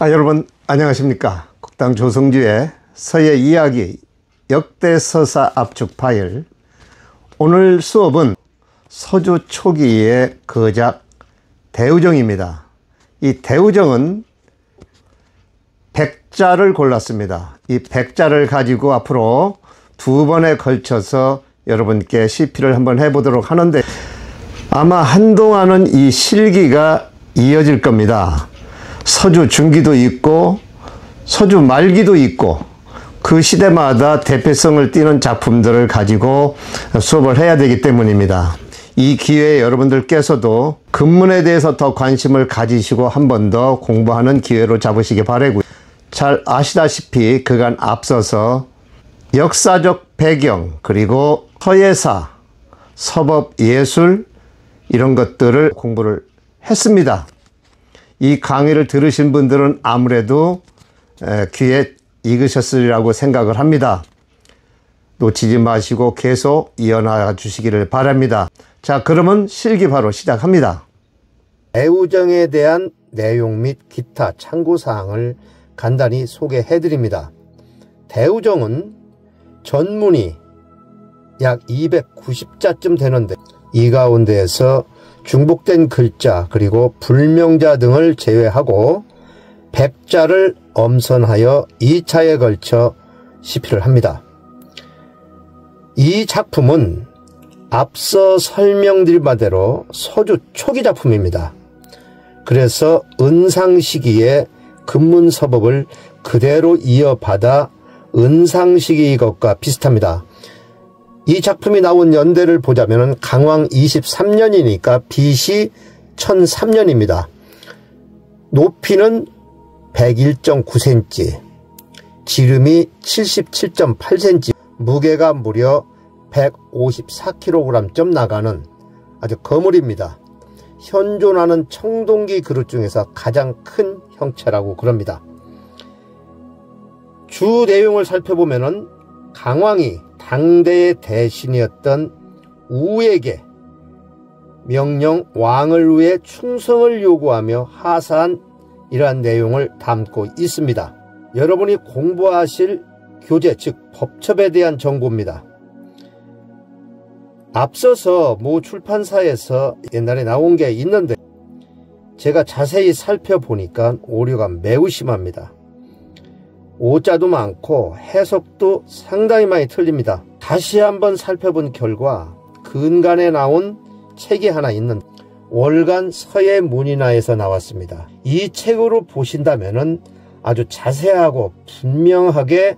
여러분 안녕하십니까. 국당 조성주의 서예 이야기 역대서사 압축 파일. 오늘 수업은 서주 초기의 거작 대우정입니다. 이 대우정은 백자를 골랐습니다. 이 백자를 가지고 앞으로 두 번에 걸쳐서 여러분께 시피를 한번 해보도록 하는데, 아마 한동안은 이 실기가 이어질 겁니다. 서주 중기도 있고 서주 말기도 있고 그 시대마다 대표성을 띠는 작품들을 가지고 수업을 해야 되기 때문입니다. 이 기회에 여러분들께서도 금문에 대해서 더 관심을 가지시고 한 번 더 공부하는 기회로 잡으시기 바라고요. 잘 아시다시피 그간 앞서서 역사적 배경, 그리고 서예사, 서법예술 이런 것들을 공부를 했습니다. 이 강의를 들으신 분들은 아무래도 귀에 익으셨으리라고 생각을 합니다. 놓치지 마시고 계속 이어나가 주시기를 바랍니다. 자, 그러면 실기 바로 시작합니다. 대우정에 대한 내용 및 기타 참고사항을 간단히 소개해 드립니다. 대우정은 전문이 약 290자쯤 되는데, 이 가운데에서 중복된 글자 그리고 불명자 등을 제외하고 백자를 엄선하여 2차에 걸쳐 시피를 합니다. 이 작품은 앞서 설명드린 바대로 서주 초기 작품입니다. 그래서 은상 시기의 금문서법을 그대로 이어받아 은상 시기 것과 비슷합니다. 이 작품이 나온 연대를 보자면 강왕 23년이니까 BC 1003년입니다. 높이는 101.9cm, 지름이 77.8cm, 무게가 무려 154kg쯤 나가는 아주 거물입니다. 현존하는 청동기 그릇 중에서 가장 큰 형체라고 그럽니다. 주 내용을 살펴보면은 강왕이 당대의 대신이었던 우에게 명령 왕을 위해 충성을 요구하며 하사한 이러한 내용을 담고 있습니다. 여러분이 공부하실 교재, 즉 법첩에 대한 정보입니다. 앞서서 모 출판사에서 옛날에 나온 게 있는데 제가 자세히 살펴보니까 오류가 매우 심합니다. 오자도 많고 해석도 상당히 많이 틀립니다. 다시 한번 살펴본 결과 근간에 나온 책이 하나 있는데 월간 서예문이나에서 나왔습니다. 이 책으로 보신다면은 아주 자세하고 분명하게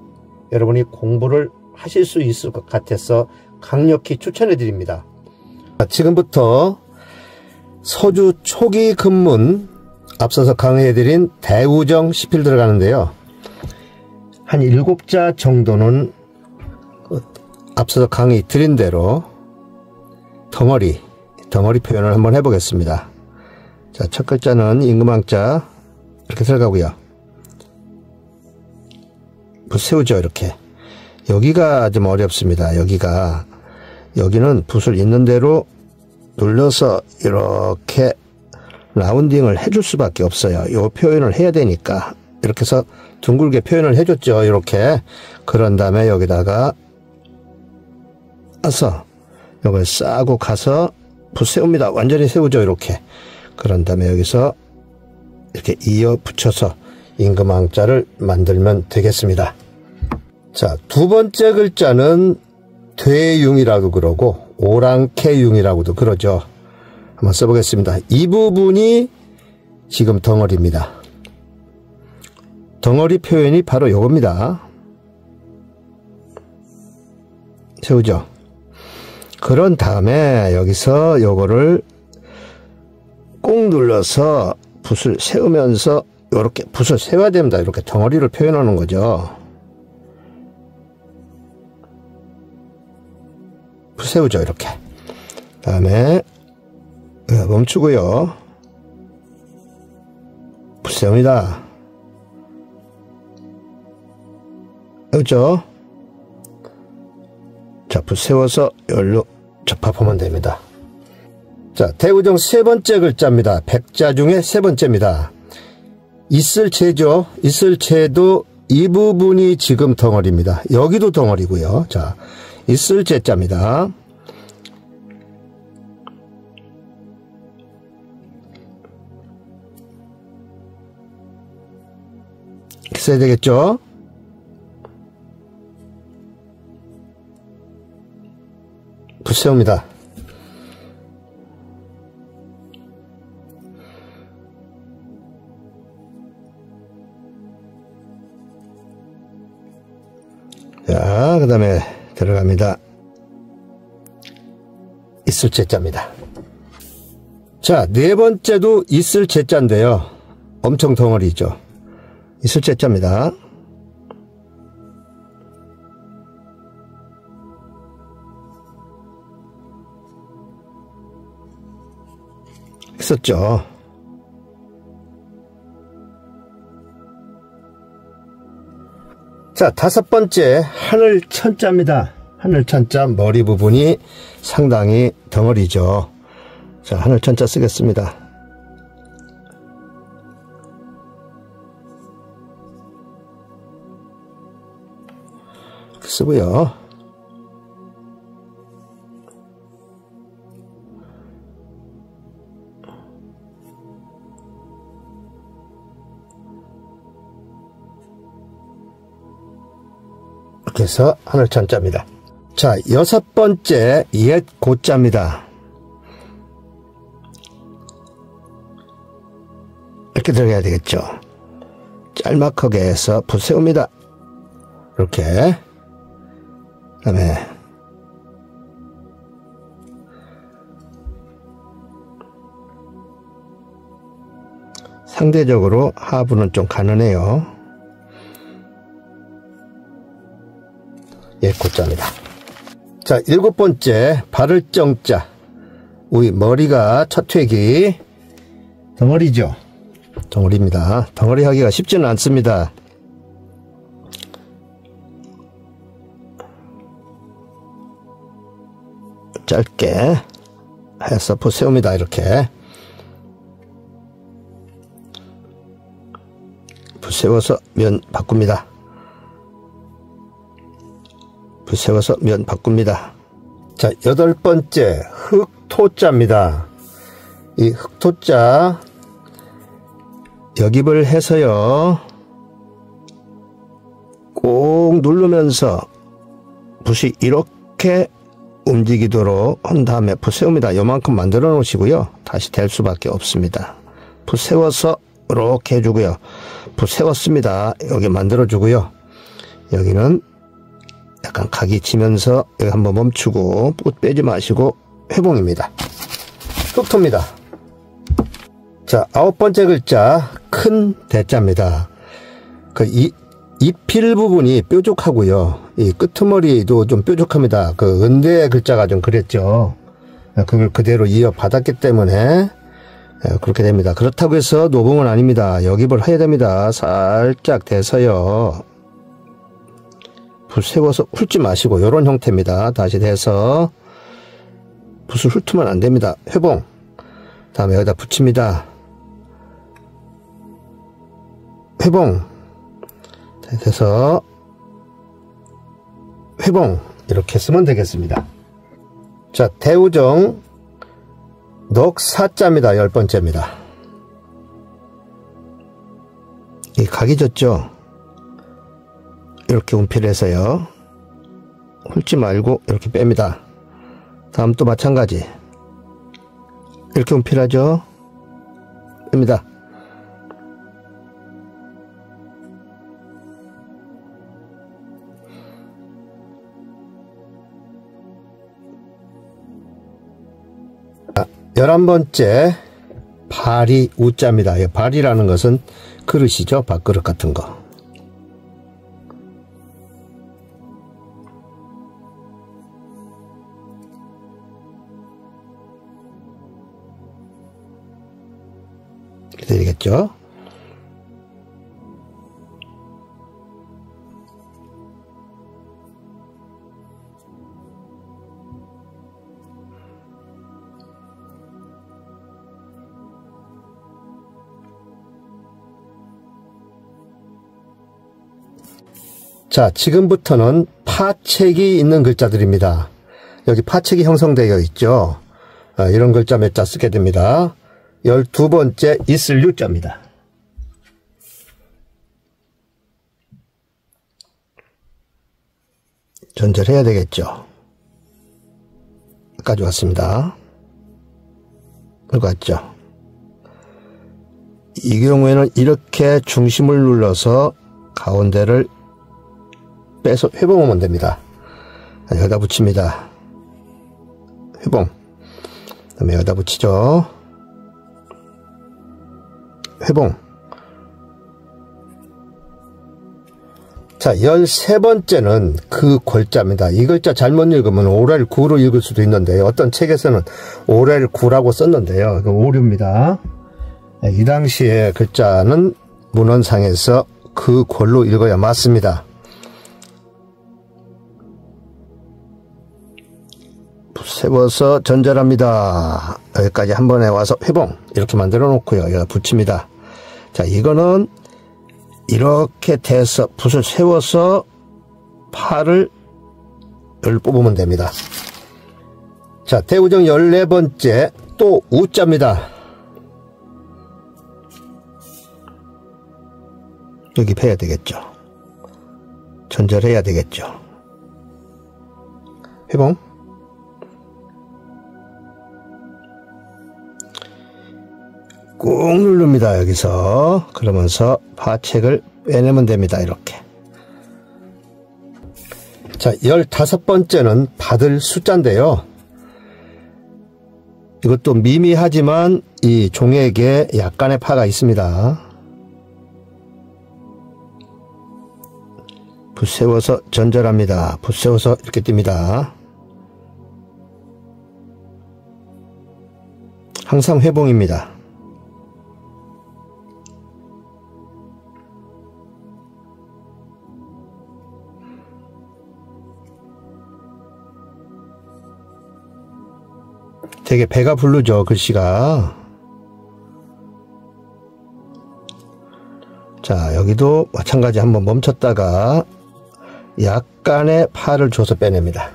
여러분이 공부를 하실 수 있을 것 같아서 강력히 추천해 드립니다. 지금부터 서주 초기 금문, 앞서서 강의해 드린 대우정 시필 들어가는데요. 한 7자 정도는 앞서서 강의 드린 대로 덩어리 표현을 한번 해보겠습니다. 자, 첫 글자는 임금왕자 이렇게 들어가고요. 붓 세우죠, 이렇게. 여기가 좀 어렵습니다. 여기는 붓을 있는 대로 눌러서 이렇게 라운딩을 해줄 수밖에 없어요. 이 표현을 해야 되니까. 이렇게 해서 둥글게 표현을 해줬죠. 이렇게. 그런 다음에 여기다가 와서 이걸 싸고 가서 붓 세웁니다. 완전히 세우죠. 이렇게. 그런 다음에 여기서 이렇게 이어 붙여서 임금왕자를 만들면 되겠습니다. 자, 두 번째 글자는 되융이라고 그러고 오랑캐융이라고도 그러죠. 한번 써보겠습니다. 이 부분이 지금 덩어리입니다. 덩어리 표현이 바로 요겁니다. 세우죠. 그런 다음에 여기서 요거를 꾹 눌러서 붓을 세우면서 요렇게 붓을 세워야 됩니다. 이렇게 덩어리를 표현하는 거죠. 붓 세우죠. 이렇게. 다음에 멈추고요. 붓 세웁니다. 그렇죠? 자, 붓 세워서 열로 접합하면 됩니다. 자, 대우정 세 번째 글자입니다. 백자 중에 세 번째입니다. 있을 채죠. 있을 채도 이 부분이 지금 덩어리입니다. 여기도 덩어리고요. 자, 있을 채자입니다. 써야 되겠죠? 붓세웁니다. 자, 그 다음에 들어갑니다. 있을 채자입니다. 자, 네 번째도 있을 채자인데요. 엄청 덩어리죠. 있을 채자입니다. 했었죠. 자, 다섯 번째 하늘 천자입니다. 하늘 천자 머리 부분이 상당히 덩어리죠. 자, 하늘 천자 쓰겠습니다. 쓰고요. 이렇게 해서 하늘 천자입니다. 자, 여섯 번째 옛 고자입니다. 이렇게 들어가야 되겠죠. 짤막하게 해서 붓 세웁니다. 이렇게. 그 다음에 상대적으로 하부는 좀 가느네요. 예, 고자입니다. 자, 일곱 번째 바를 정자. 우리 머리가 첫 획이 덩어리죠. 덩어리입니다. 덩어리 하기가 쉽지는 않습니다. 짧게 해서 붓 세웁니다. 이렇게 붓 세워서 면 바꿉니다. 붓 세워서 면 바꿉니다. 자, 여덟 번째 흑토자입니다. 이 흑토자 역입을 해서요 꼭 누르면서 붓이 이렇게 움직이도록 한 다음에 붓 세웁니다. 요만큼 만들어 놓으시고요. 다시 댈 수밖에 없습니다. 붓 세워서 이렇게 해주고요. 붓 세웠습니다. 여기 만들어 주고요. 여기는 약간 각이 치면서 여기 한번 멈추고 붓 빼지 마시고 회봉입니다. 흑토입니다. 자, 아홉 번째 글자 큰 대자입니다. 그 잎필 부분이 뾰족하고요. 이 끄트머리도 좀 뾰족합니다. 그 은대 글자가 좀 그랬죠. 그걸 그대로 이어받았기 때문에 그렇게 됩니다. 그렇다고 해서 노봉은 아닙니다. 역입을 해야 됩니다. 살짝 대서요. 붓 세워서 훑지 마시고 이런 형태입니다. 다시 대서 붓을 훑으면 안 됩니다. 회봉. 다음에 여기다 붙입니다. 회봉. 돼서 회봉 이렇게 쓰면 되겠습니다. 자, 대우정 넉사자입니다. 열 번째입니다. 이 각이 졌죠. 이렇게 운필해서요 훑지 말고 이렇게 뺍니다. 다음 또 마찬가지 이렇게 운필하죠. 뺍니다. 열한 번째 발이 우자입니다. 발이라는 것은 그릇이죠. 밥그릇 같은 거. 이렇게 되겠죠. 자, 지금부터는 파책이 있는 글자들입니다. 여기 파책이 형성되어 있죠. 이런 글자 몇 자 쓰게 됩니다. 12번째 있을 유자입니다. 전절해야 되겠죠. 여기까지 왔습니다. 여기 왔죠. 이 경우에는 이렇게 중심을 눌러서 가운데를 빼서 회봉하면 됩니다. 여기다 붙입니다. 회봉. 그 다음에 여기다 붙이죠. 회봉. 자, 13번째는 그 골자입니다. 이 글자 잘못 읽으면 오렐구로 읽을 수도 있는데요. 어떤 책에서는 오렐구라고 썼는데요. 오류입니다. 이 당시에 글자는 문헌상에서 그 골로 읽어야 맞습니다. 세워서 전절합니다. 여기까지 한 번에 와서 회봉 이렇게 만들어 놓고요. 여기다 붙입니다. 자, 이거는 이렇게 돼서 붓을 세워서 팔을 뽑으면 됩니다. 자, 대우정 14번째 또 우자입니다. 여기 패야 되겠죠. 전절해야 되겠죠. 회봉. 꾹 누릅니다. 여기서. 그러면서 파책을 빼내면 됩니다. 이렇게. 자, 15번째는 받을 숫자인데요. 이것도 미미하지만 이 종에게 약간의 파가 있습니다. 붓세워서 전절합니다. 붓세워서 이렇게 띱니다. 항상 회봉입니다. 되게 배가 부르죠, 글씨가. 자, 여기도 마찬가지 한번 멈췄다가 약간의 파를 줘서 빼냅니다.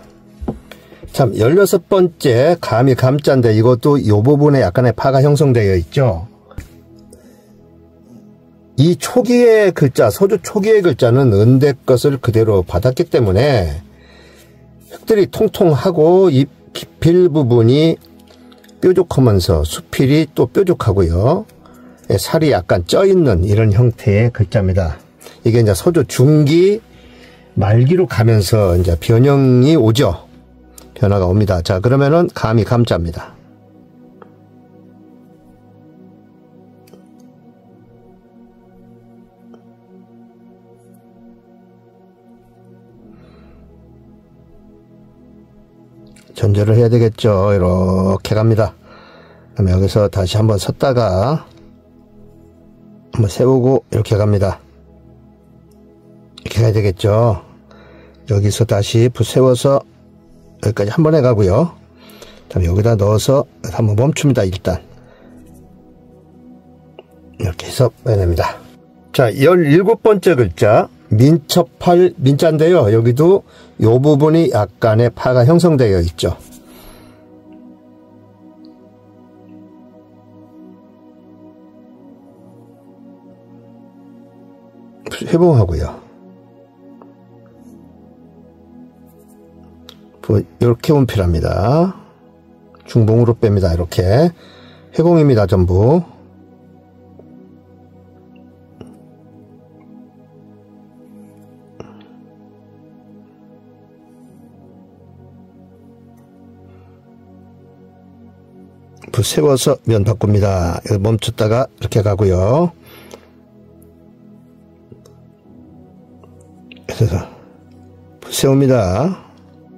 참, 16번째 감이 감자인데 이것도 이 부분에 약간의 파가 형성되어 있죠. 이 초기의 글자, 소주 초기의 글자는 은대 것을 그대로 받았기 때문에 흙들이 통통하고 이 기필 부분이 뾰족하면서 수필이 또 뾰족하고요. 살이 약간 쪄있는 이런 형태의 글자입니다. 이게 이제 소주 중기 말기로 가면서 이제 변형이 오죠. 변화가 옵니다. 자, 그러면은 감이 감자입니다. 전절을 해야 되겠죠. 이렇게 갑니다. 그다음에 여기서 다시 한번 섰다가 한번 세우고 이렇게 갑니다. 이렇게 해야 되겠죠. 여기서 다시 붓 세워서 여기까지 한 번에 가고요. 그다음에 여기다 넣어서 한번 멈춥니다. 일단 이렇게 해서 빼냅니다. 자, 17번째 글자 민첩할 민자인데요. 여기도 이 부분이 약간의 파가 형성되어 있죠. 회봉하고요. 이렇게 운필합니다. 중봉으로 뺍니다. 이렇게 회봉입니다. 전부. 붓 세워서 면 바꿉니다. 멈췄다가 이렇게 가고요. 그래서 붓 세웁니다.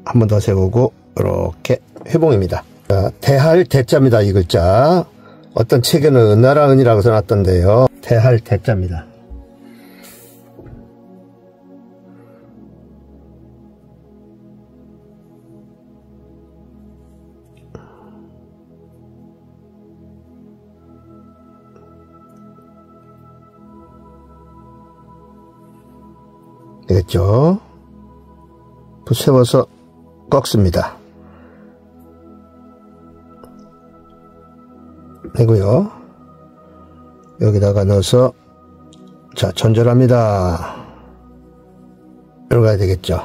한 번 더 세우고 이렇게 회봉입니다. 자, 대할 대자입니다. 이 글자. 어떤 책에는 은나라 은이라고 써놨던데요. 대할 대자입니다. 되겠죠? 붓 세워서 꺾습니다. 되고요. 여기다가 넣어서 자, 전절합니다. 이렇게 가야 되겠죠.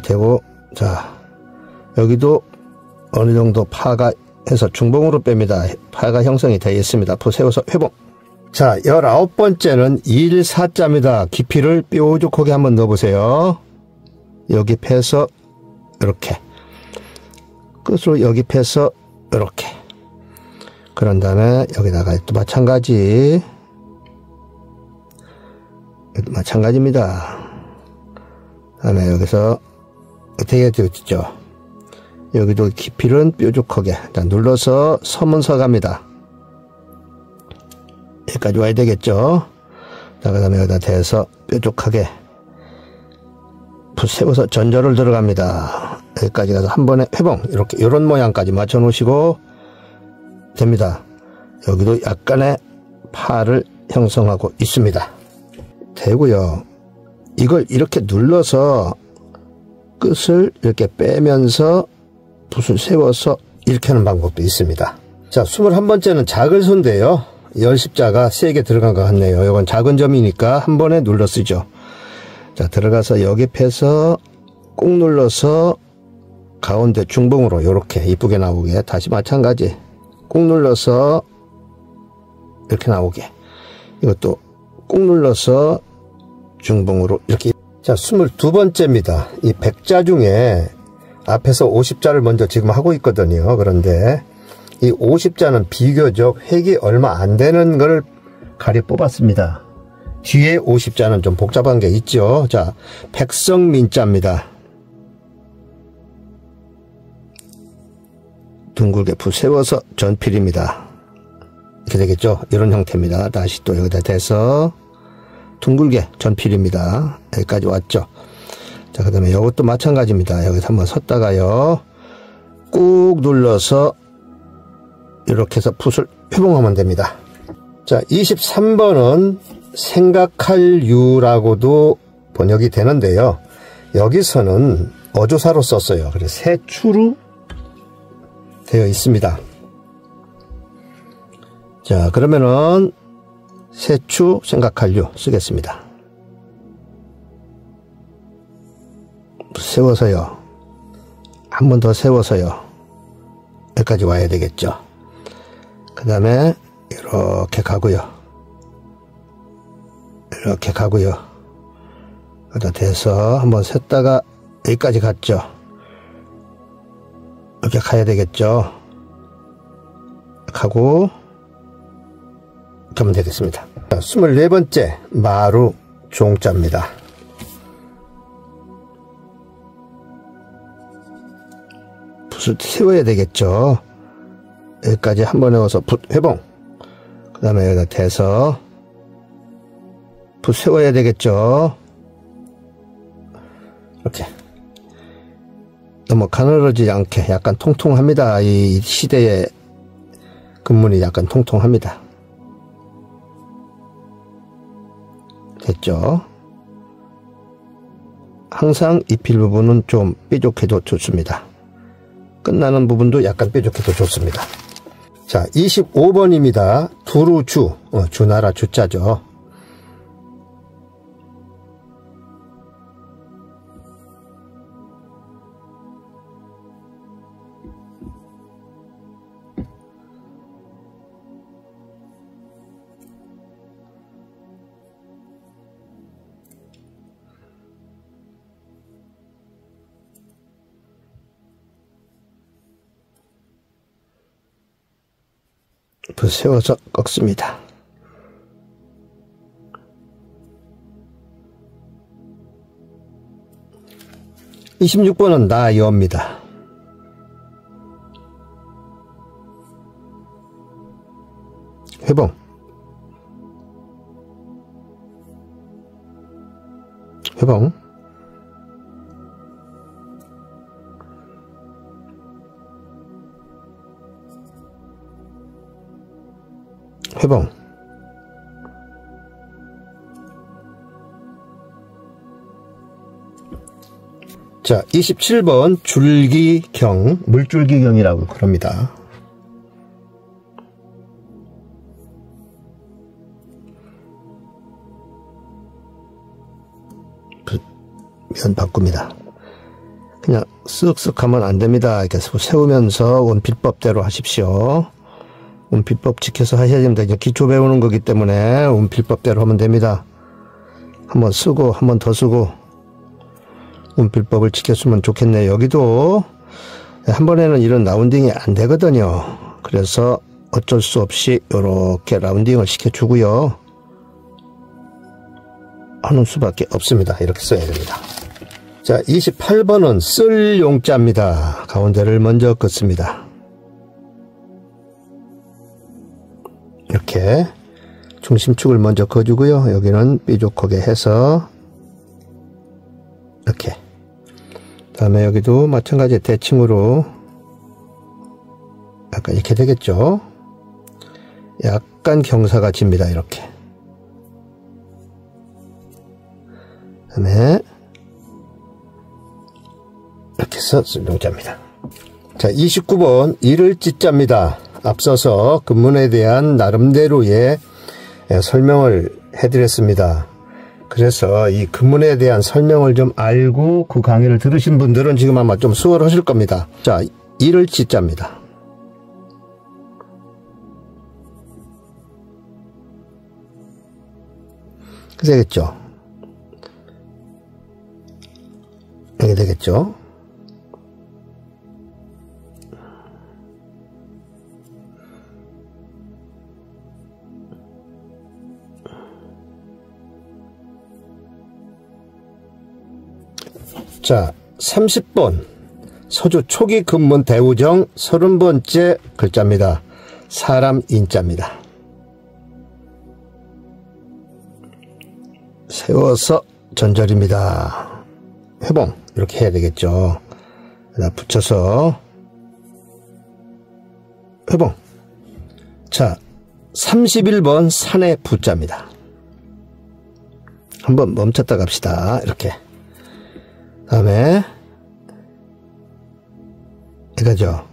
되고, 자, 여기도 어느 정도 파가 해서 중봉으로 뺍니다. 파가 형성이 되어 있습니다. 붓 세워서 회복. 자, 19번째는 1사자입니다. 깊이를 뾰족하게 한번 넣어보세요. 여기 패서 이렇게 끝으로 여기 패서 이렇게. 그런 다음에 여기다가 또 마찬가지, 여기도 마찬가지입니다. 다음에 여기서 되게 되었죠. 여기도 깊이는 뾰족하게 자, 눌러서 서문서 갑니다. 여기까지 와야 되겠죠. 자, 그 다음에 여기다 대서 뾰족하게 붓 세워서 전절을 들어갑니다. 여기까지 가서 한 번에 회봉, 이렇게 이런 모양까지 맞춰 놓으시고 됩니다. 여기도 약간의 파를 형성하고 있습니다. 되고요. 이걸 이렇게 눌러서 끝을 이렇게 빼면서 붓을 세워서 이렇게 하는 방법도 있습니다. 자, 21번째는 작은 손인데요. 열십자가 세게 들어간 것 같네요. 이건 작은 점이니까 한 번에 눌러 쓰죠. 자, 들어가서 여기 패서 꾹 눌러서 가운데 중봉으로 이렇게 이쁘게 나오게, 다시 마찬가지 꾹 눌러서 이렇게 나오게, 이것도 꾹 눌러서 중봉으로 이렇게. 자, 22번째입니다. 이 100자 중에 앞에서 50자를 먼저 지금 하고 있거든요. 그런데 이 50자는 비교적 획이 얼마 안 되는 걸 가리 뽑았습니다. 뒤에 50자는 좀 복잡한 게 있죠. 자, 백성민자입니다. 둥글게 붓 세워서 전필입니다. 이렇게 되겠죠. 이런 형태입니다. 다시 또 여기다 대서 둥글게 전필입니다. 여기까지 왔죠. 자, 그 다음에 이것도 마찬가지입니다. 여기서 한번 섰다가요, 꾹 눌러서 이렇게 해서 붓을 회봉하면 됩니다. 자, 23번은 생각할 유라고도 번역이 되는데요. 여기서는 어조사로 썼어요. 그래서 세추로 되어 있습니다. 자, 그러면은 세추 생각할 유 쓰겠습니다. 세워서요. 한 번 더 세워서요. 여기까지 와야 되겠죠. 그 다음에 이렇게 가고요. 이렇게 가고요. 여기다 대서 한번 셌다가 여기까지 갔죠. 이렇게 가야 되겠죠. 가고 이렇게 하면 되겠습니다. 자, 24번째 마루 종자입니다. 붓을 세워야 되겠죠. 여기까지 한 번에 넣어서 붓 회봉. 그 다음에 여기다 대서 붓 세워야 되겠죠. 이렇게 너무 가늘어지지 않게 약간 통통합니다. 이 시대의 금문이 약간 통통합니다. 됐죠? 항상 입힐 부분은 좀 뾰족해도 좋습니다. 끝나는 부분도 약간 뾰족해도 좋습니다. 자, 25번입니다. 두루주, 주나라 주자죠. 붓 세워서 꺾습니다. 26번은 나여입니다. 회봉. 회봉. 회봉. 자, 27번 줄기경, 물줄기경이라고 그럽니다. 면 바꿉니다. 그냥 쓱쓱 하면 안됩니다. 이렇게 세우면서 원필법대로 하십시오. 원필법 지켜서 하셔야 됩니다. 이제 기초 배우는 거기 때문에 원필법대로 하면 됩니다. 한번 쓰고 한 번 더 쓰고 원필법을 지켰으면 좋겠네요. 여기도 한 번에는 이런 라운딩이 안 되거든요. 그래서 어쩔 수 없이 이렇게 라운딩을 시켜주고요. 하는 수밖에 없습니다. 이렇게 써야 됩니다. 자, 28번은 쓸 용자입니다. 가운데를 먼저 긋습니다. 이렇게 중심축을 먼저 그어주고요. 여기는 뾰족하게 해서 이렇게, 다음에 여기도 마찬가지 대칭으로 약간 이렇게 되겠죠. 약간 경사가 집니다. 이렇게. 다음에 이렇게 해서 쓸 용자입니다. 자, 29번 이를 찢자입니다. 앞서서 근문에 대한 나름대로의 설명을 해드렸습니다. 그래서 이 근문에 대한 설명을 좀 알고 그 강의를 들으신 분들은 지금 아마 좀 수월하실 겁니다. 자, 이를 찢자입니다. 되겠죠? 이렇게 되겠죠? 자, 30번 서주 초기 근문 대우정 30번째 글자입니다. 사람 인자입니다. 세워서 전절입니다. 회봉 이렇게 해야 되겠죠. 붙여서 회봉. 자, 31번 산의 부자입니다. 한번 멈췄다 갑시다. 이렇게. 다음에 이거죠.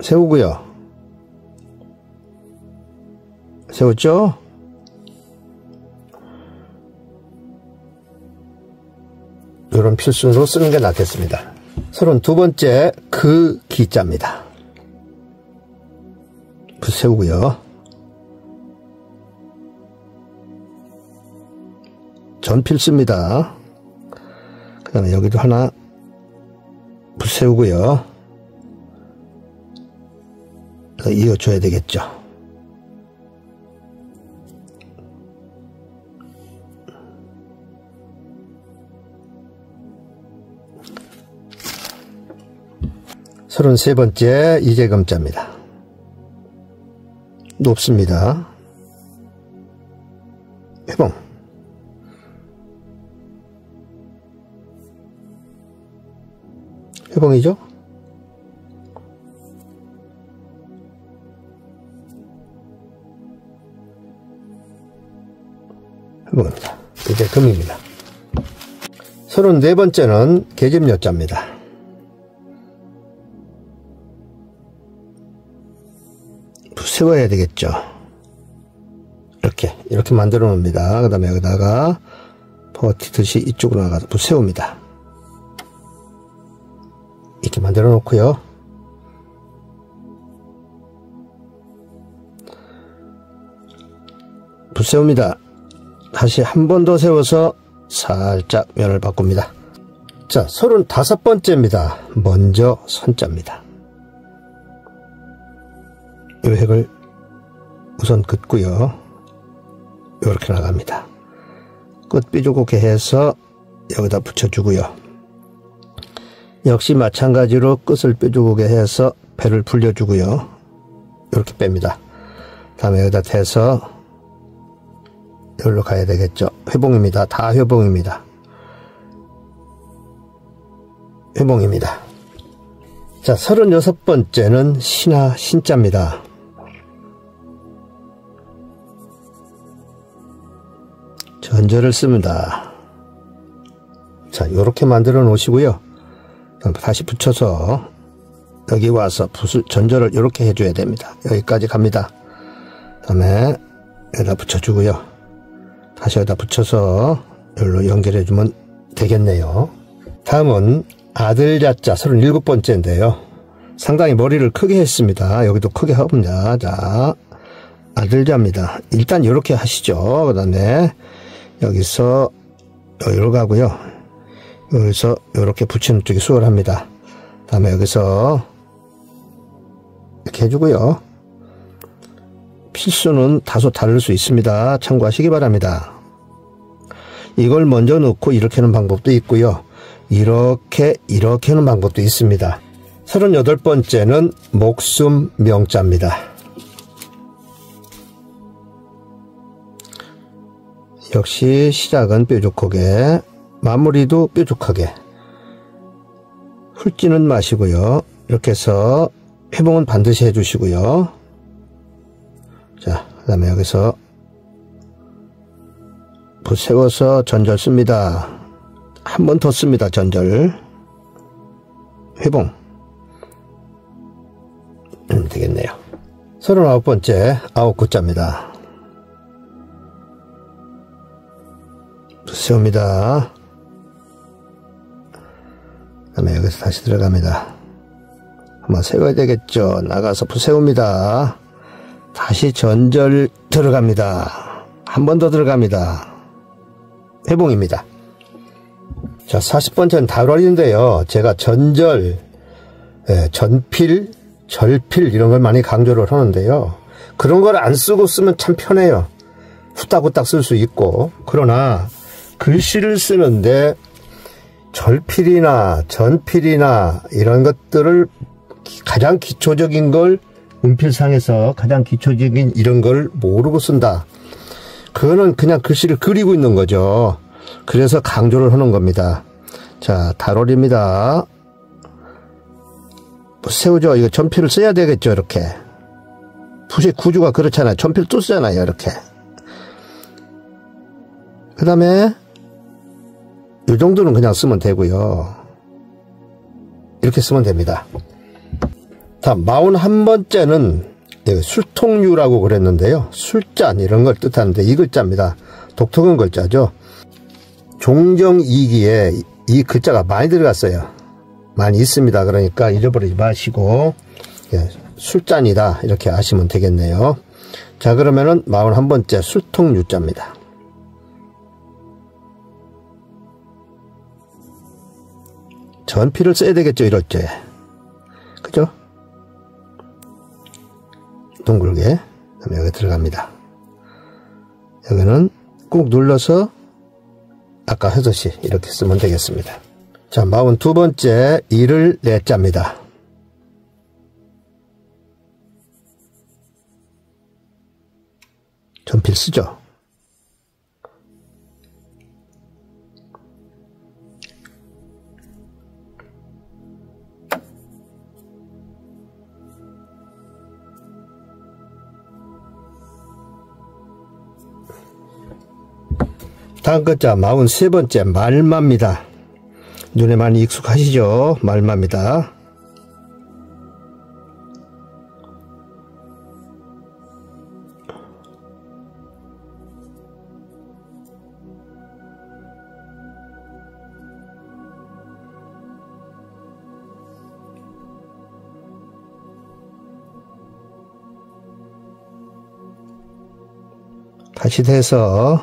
세우고요. 세웠죠? 이런 필순으로 쓰는 게 낫겠습니다. 32번째 그 기자입니다. 세우고요. 전 필수입니다. 그 다음에 여기도 하나 세우고요. 이어줘야 되겠죠. 서른세 번째 이재금자입니다. 높습니다. 회봉. 회봉이죠? 회봉입니다. 이제 금입니다. 34번째는 계집여자입니다. 세워야 되겠죠. 이렇게 만들어 놓습니다. 그 다음에 여기다가 버티듯이 이쪽으로 나가서 세웁니다. 이렇게 만들어 놓고요. 세웁니다. 다시 한 번 더 세워서 살짝 면을 바꿉니다. 자, 35번째입니다. 먼저 선자입니다. 이 획을 우선 긋고요. 이렇게 나갑니다. 끝 삐죽게 해서 여기다 붙여주고요. 역시 마찬가지로 끝을 삐죽게 해서 배를 불려주고요. 이렇게 뺍니다. 다음에 여기다 대서 여기로 가야 되겠죠. 회봉입니다. 다 회봉입니다. 회봉입니다. 자, 36번째는 신하 신자입니다. 전절을 씁니다. 자, 요렇게 만들어 놓으시고요. 다시 붙여서 여기 와서 붓을 전절을 이렇게 해줘야 됩니다. 여기까지 갑니다. 그 다음에 여기다 붙여주고요. 다시 여기다 붙여서 여기로 연결해주면 되겠네요. 다음은 아들자자 37번째인데요. 상당히 머리를 크게 했습니다. 여기도 크게 합니다. 자, 아들자입니다. 일단 이렇게 하시죠. 그 다음에 여기서 여기로 가고요. 여기서 이렇게 붙이는 쪽이 수월합니다. 그 다음에 여기서 이렇게 해주고요. 필수는 다소 다를 수 있습니다. 참고하시기 바랍니다. 이걸 먼저 넣고 이렇게 하는 방법도 있고요. 이렇게 하는 방법도 있습니다. 38번째는 목숨 명자입니다. 역시 시작은 뾰족하게, 마무리도 뾰족하게. 훑지는 마시고요. 이렇게 해서 회봉은 반드시 해주시고요. 자, 그 다음에 여기서 붓 세워서 전절 씁니다. 한 번 더 씁니다. 전절. 회봉. 되겠네요. 39번째 9구자입니다. 붓 세웁니다. 그 다음에 여기서 다시 들어갑니다. 한번 세워야 되겠죠. 나가서 붓 세웁니다. 다시 전절 들어갑니다. 한 번 더 들어갑니다. 회봉입니다. 자, 40번째는 다뤄리인데요. 제가 전절, 전필, 절필 이런 걸 많이 강조를 하는데요. 그런 걸 안 쓰고 쓰면 참 편해요. 후딱후딱 쓸 수 있고. 그러나 글씨를 쓰는데 절필이나 전필이나 이런 것들을 가장 기초적인 걸, 문필상에서 가장 기초적인 이런 걸 모르고 쓴다. 그거는 그냥 글씨를 그리고 있는 거죠. 그래서 강조를 하는 겁니다. 자, 다롤입니다. 세우죠. 이거 전필을 써야 되겠죠. 이렇게 붓의 구조가 그렇잖아요. 전필 또 쓰잖아요. 이렇게. 그 다음에 이 정도는 그냥 쓰면 되고요. 이렇게 쓰면 됩니다. 다음 41번째는 술통유라고 그랬는데요. 술잔 이런 걸 뜻하는데 이 글자입니다. 독특한 글자죠. 종정이기에 이 글자가 많이 들어갔어요. 많이 있습니다. 그러니까 잊어버리지 마시고 술잔이다 이렇게 아시면 되겠네요. 자, 그러면은 41번째 술통유자입니다. 전필을 써야 되겠죠. 이럴 때. 그죠? 둥글게. 그다음에 여기 들어갑니다. 여기는 꾹 눌러서 아까 하듯이 이렇게 쓰면 되겠습니다. 자, 42번째 이를 내자입니다. 전필 쓰죠. 다음 글자 43번째 말마입니다. 눈에 많이 익숙하시죠? 말마입니다. 다시 대서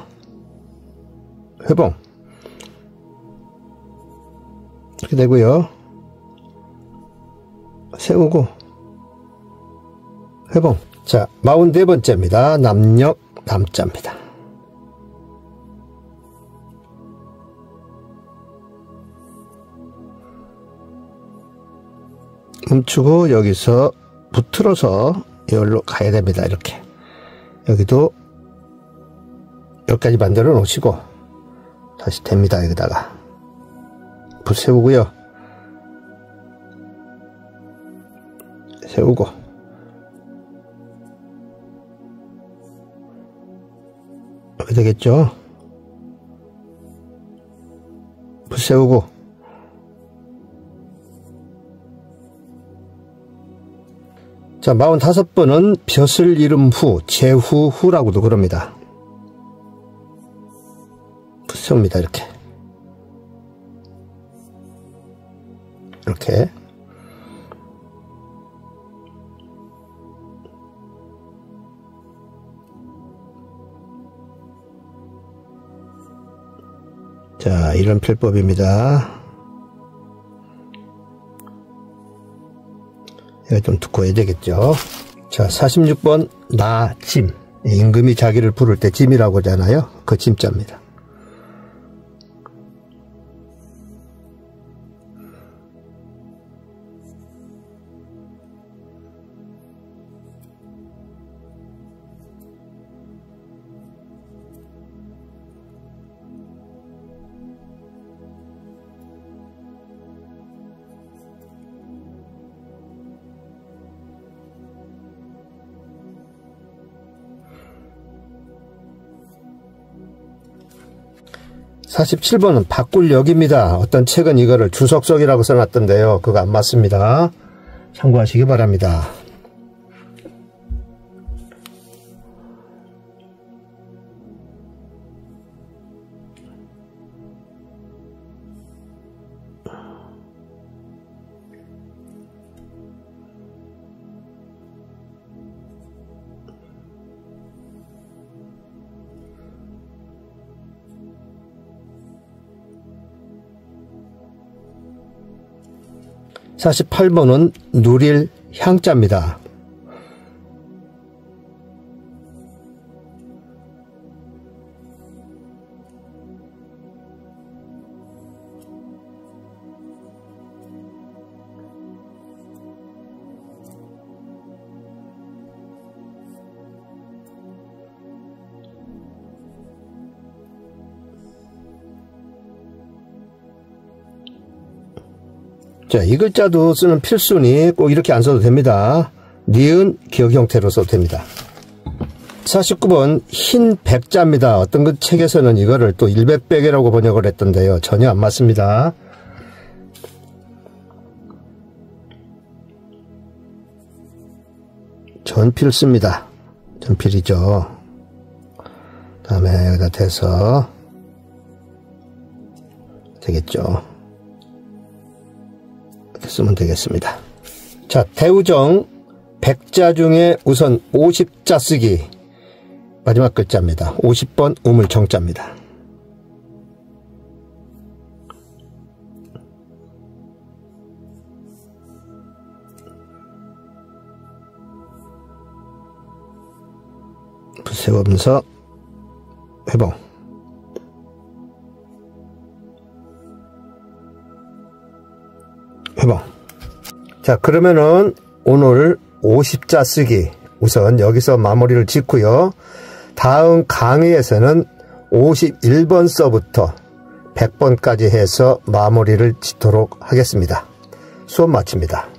회봉 이렇게 되고요. 세우고 회봉. 자, 44번째입니다. 남역 남자입니다. 멈추고 여기서 붙들어서 여기로 가야 됩니다. 이렇게 여기도 여기까지 만들어 놓으시고 다시 됩니다. 여기다가 붓 세우고요. 세우고 이렇게 되겠죠. 붓 세우고 자 45번은 벼슬 이름 후 제후후라고도 그럽니다. 세웁니다. 이렇게 자 이런 필법입니다. 이거 좀 두꺼워야 되겠죠. 자 46번 나짐, 임금이 자기를 부를 때 짐이라고 하잖아요. 그 짐자입니다. 사십칠 번은 바꿀 역입니다. 어떤 책은 이거를 주석석이라고 써놨던데요. 그거 안 맞습니다. 참고하시기 바랍니다. (48번은) 누릴 향자입니다. 자, 이 글자도 쓰는 필순이 꼭 이렇게 안 써도 됩니다. 니은 기억 형태로 써도 됩니다. 49번 흰 백자입니다. 어떤 그 책에서는 이거를 또 일백백이라고 번역을 했던데요. 전혀 안 맞습니다. 전필 씁니다. 전필이죠. 다음에 여기다 대서 되겠죠. 이렇게 쓰면 되겠습니다. 자, 대우정 백자 중에 우선 50자 쓰기 마지막 글자입니다. 50번 우물정자입니다. 세우면서 회봉. 회봉. 자, 그러면은 오늘 50자 쓰기 우선 여기서 마무리를 짓고요. 다음 강의에서는 51번서부터 100번까지 해서 마무리를 짓도록 하겠습니다. 수업 마칩니다.